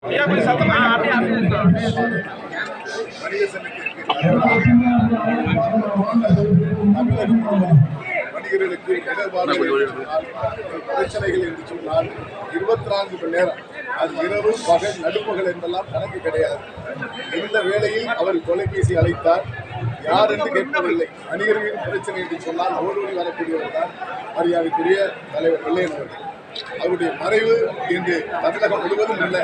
வணிகர்களுக்கு பிரச்சனைகள் என்று சொன்னால் 24 மணி நேரம், அது இரவு பகல் நடுப்பகல் என்பெல்லாம் கணக்கு கிடையாது. இந்த வேளையில் அவர் தொலைபேசி அழைத்தார், யார் என்று கேட்கவில்லை. வணிகர்களின் பிரச்சனை என்று சொன்னால் ஓடோடி வரக்கூடியவர் தான் மரியாதைக்குரிய தலைவர் வெள்ளையன் அவர்கள். அவருடைய மறைவு இன்று தமிழகம் முழுவதும் உள்ள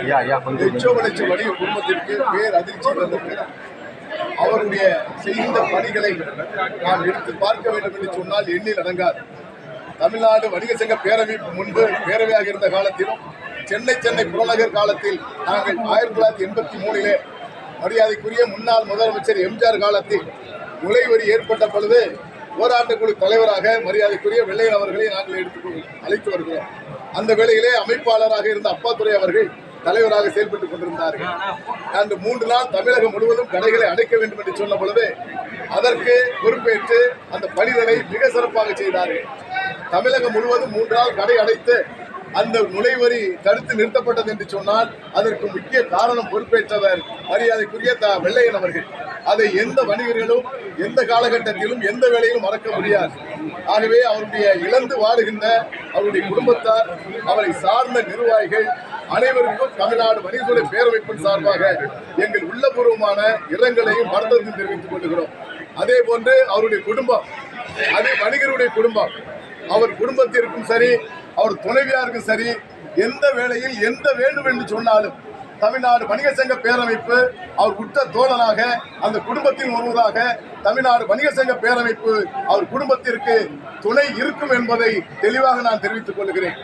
லட்ச வணிக குடும்பத்திற்கு பேர் அதிர்ச்சி தந்தது. அவருடைய செய்த பணிகளை நாம் எடுத்து பார்க்க வேண்டும் என்று சொன்னால் எண்ணில் அடங்காது. தமிழ்நாடு வணிக சங்க பேரவை முன்பு பேரவையாக இருந்த காலத்திலும் சென்னை புறநகர் காலத்தில் நாங்கள் 1983 மரியாதைக்குரிய முன்னாள் முதலமைச்சர் எம்ஜிஆர் காலத்தில் நுழைவரி ஏற்பட்ட பொழுது போராட்டக்குழு தலைவராக மரியாதைக்குரிய வெள்ளையன் அவர்களை நாங்கள் அழைத்து வருகிறோம். அந்த வேளையிலே அமைப்பாளராக இருந்த அப்பாத்துரை அவர்கள் தலைவராக செயல்பட்டுக் கொண்டிருந்தார்கள். அந்த 3 நாள் தமிழகம் முழுவதும் கடைகளை அடைக்க வேண்டும் என்று சொன்ன பொழுது அதற்கு பொறுப்பேற்று அந்த பணிகளை மிக சிறப்பாக செய்தார்கள். தமிழகம் முழுவதும் 3 நாள் கடை அடைத்து அந்த நுழைவரி தடுத்து நிறுத்தப்பட்டது என்று சொன்னால் அதற்கு முக்கிய காரணம் பொறுப்பேற்றவர் மரியாதைக்குரிய வெள்ளையன் அவர்கள். அதை எந்த வணிகர்களும் எந்த காலகட்டத்திலும் எந்த வேளையிலும் மறக்க முடியாது. ஆகவே அவருடைய இழந்து வாழுகின்ற அவருடைய குடும்பத்தார், அவரை சார்ந்த நிர்வாகிகள் அனைவருக்கும் தமிழ்நாடு வணிகத்துறை பேரமைப்பின் சார்பாக எங்கள் உள்ளபூர்வமான இரங்கலையும் வருத்தத்தையும் தெரிவித்துக் கொள்கிறோம். அதே போன்று அவருடைய குடும்பம், அது வணிகருடைய குடும்பம், அவர் குடும்பத்திற்கும் சரி அவர் துணைவியாருக்கும் சரி எந்த வேளையில் எந்த வேண்டும் என்று சொன்னாலும் தமிழ்நாடு வணிக சங்க பேரமைப்பு அவர் உற்ற தோழனாக அந்த குடும்பத்தின் ஒருவராக தமிழ்நாடு வணிக சங்க பேரமைப்பு அவர் குடும்பத்திற்கு துணை இருக்கும் என்பதை தெளிவாக நான் தெரிவித்துக் கொள்கிறேன்.